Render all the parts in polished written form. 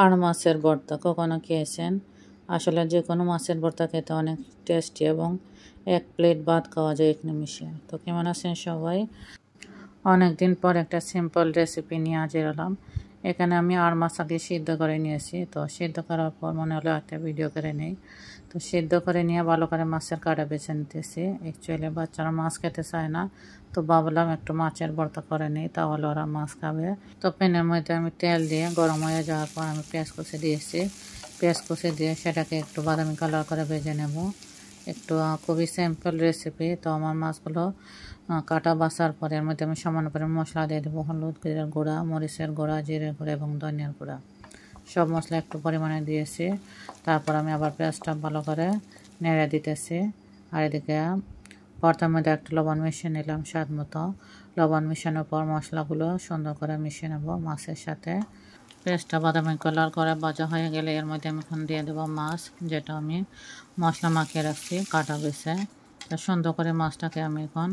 আর মাছের ভর্তা কখনো খেয়েছেন? আসলে যে কোনো মাছের ভর্তা খেতে অনেক টেস্টি এবং এক প্লেট ভাত খাওয়া যায় এক নিমিষে। তো কেমন আছেন সবাই? অনেক দিন পর একটা সিম্পল রেসিপি নিয়ে হাজির হলাম। এখানে আমি আর মাছ আগে সিদ্ধ করে নিয়েছি। তো সিদ্ধ করার পর মনে হলো একটা ভিডিও করে নেই। তো সিদ্ধ করে নিয়ে ভালো করে মাছের কাঁটা বেছে নিতেছি। অ্যাকচুয়ালি বাচ্চারা মাছ খেতে চায় না, তো ভাবলাম একটু মাছের ভর্তা করে নিই, তাহলে ওরা মাছ খাবে। তো প্যানের মধ্যে আমি তেল দিয়ে গরম হয়ে যাওয়ার পর আমি পেঁয়াজ কুচি দিয়েছি। পেঁয়াজ কুচি দিয়ে সেটাকে একটু বাদামি কালার করে ভেজে নেব। একটু খুবই সিম্পল রেসিপি। তো আমার মাছগুলো কাটা বাছার পরে এর মধ্যে আমি সামান্য পরিমাণ মশলা দিয়ে দেবো, হলুদ গুঁড়া, মরিচের গুঁড়া, জিরের গুঁড়া এবং ধনিয়ার গুঁড়া। সব মশলা একটু পরিমাণে দিয়েছি। তারপর আমি আবার পেঁয়াজটা ভালো করে নেড়ে দিতেছি। আর এদিকে ভর্তার মধ্যে একটু লবণ মিশিয়ে নিলাম স্বাদ মতো। লবণ মিশানোর পর মশলাগুলো সুন্দর করে মিশিয়ে নেব মাছের সাথে। পেঁয়াজটা বাদামি কালার করে ভাজা হয়ে গেলে এর মধ্যে আমি এখন দিয়ে দেবো মাছ, যেটা আমি মশলা মাখিয়ে রাখছি কাটা বেছে। তো সুন্দর করে মাছটাকে আমি এখন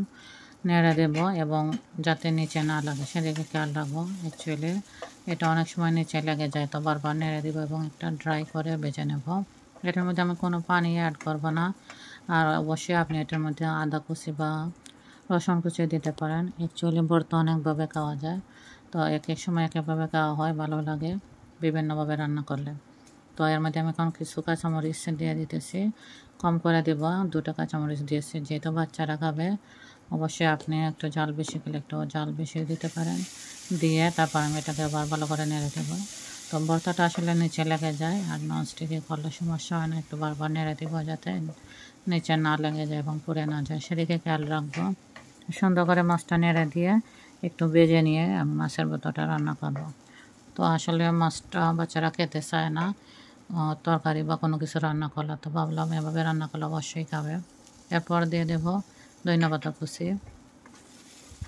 নেড়ে দেব এবং যাতে নিচে না লাগে সেদিকে খেয়াল রাখবো। অ্যাকচুয়ালি এটা অনেক সময় নিচে লেগে যায়, তো বারবার নেড়ে দেবো এবং একটা ড্রাই করে বেজে নেব। এটার মধ্যে আমি কোনো পানি অ্যাড করব না। আর অবশ্যই আপনি এটার মধ্যে আদা কুচি বা রসুন কুচি দিতে পারেন। অ্যাকচুয়ালি ভর্তা অনেকভাবে খাওয়া যায়, তো এক এক সময় এক একভাবে খাওয়া হয়, ভালো লাগে বিভিন্নভাবে রান্না করলে। তো এর মধ্যে আমি এখন কিছু কাঁচামরিচ দিয়ে দিতেছি, কম করে দেব, 2টা কাঁচামরিচ দিয়েছি, যেহেতু বাচ্চারা খাবে। অবশ্যই আপনি একটু জাল বেশি খেলে একটু জাল বেশি দিতে পারেন। দিয়ে তারপর আমি এটাকে আবার ভালো করে নেড়ে দেবো। তো ভর্তাটা আসলে নিচে লেগে যায়, আর ননস্টিকে করলে সমস্যা হয় না, একটু বারবার নেড়ে দেবো যাতে নিচে না লেগে যায় এবং পুড়ে না যায়, সেদিকে খেয়াল রাখবো। সুন্দর করে মাছটা নেড়ে দিয়ে একটু ভেজে নিয়ে আমি মাছের ভর্তাটা রান্না করবো। তো আসলে মাছটা বাচ্চারা খেতে চায় না তরকারি বা কোনো কিছু রান্না করলে, তো ভাবলাম এভাবে রান্না করলে অবশ্যই খাবে। এরপর দিয়ে দেবো ধনেপাতা কুচি।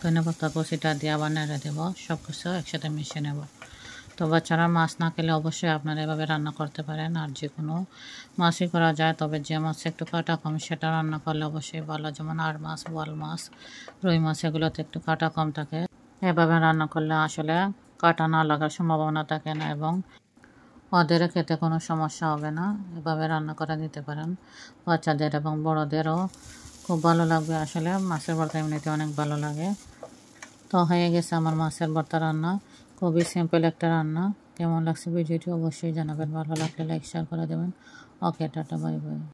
ধনেপাতা কুচিটা দিয়ে আবার নেড়ে দেবো, সব কিছু একসাথে মিশিয়ে নেব। তো বাচ্চারা মাছ না খেলে অবশ্যই আপনারা এভাবে রান্না করতে পারেন। আর যে কোনো মাছই করা যায়, তবে যে মাছ একটু কাটা কম সেটা রান্না করলে অবশ্যই ভালো। যেমন আর মাছ, বোয়াল মাছ, রুই মাছ, এগুলোতে একটু কাটা কম থাকে। এভাবে রান্না করলে আসলে কাটা না লাগার সম্ভাবনা থাকে না এবং ওদেরও খেতে কোনো সমস্যা হবে না। এভাবে রান্না করে দিতে পারেন বাচ্চাদের এবং বড়োদেরও খুব ভালো লাগবে। আসলে মাছের ভর্তা এমনিতে অনেক ভালো লাগে। তো হয়ে গেছে আমার মাছের ভর্তা রান্না, খুবই সিম্পল একটা রান্না। কেমন লাগছে ভিডিওটি অবশ্যই জানাবেন, ভালো লাগলে লাইক শেয়ার করে দেবেন। ওকে, টাটা, বাই বাই।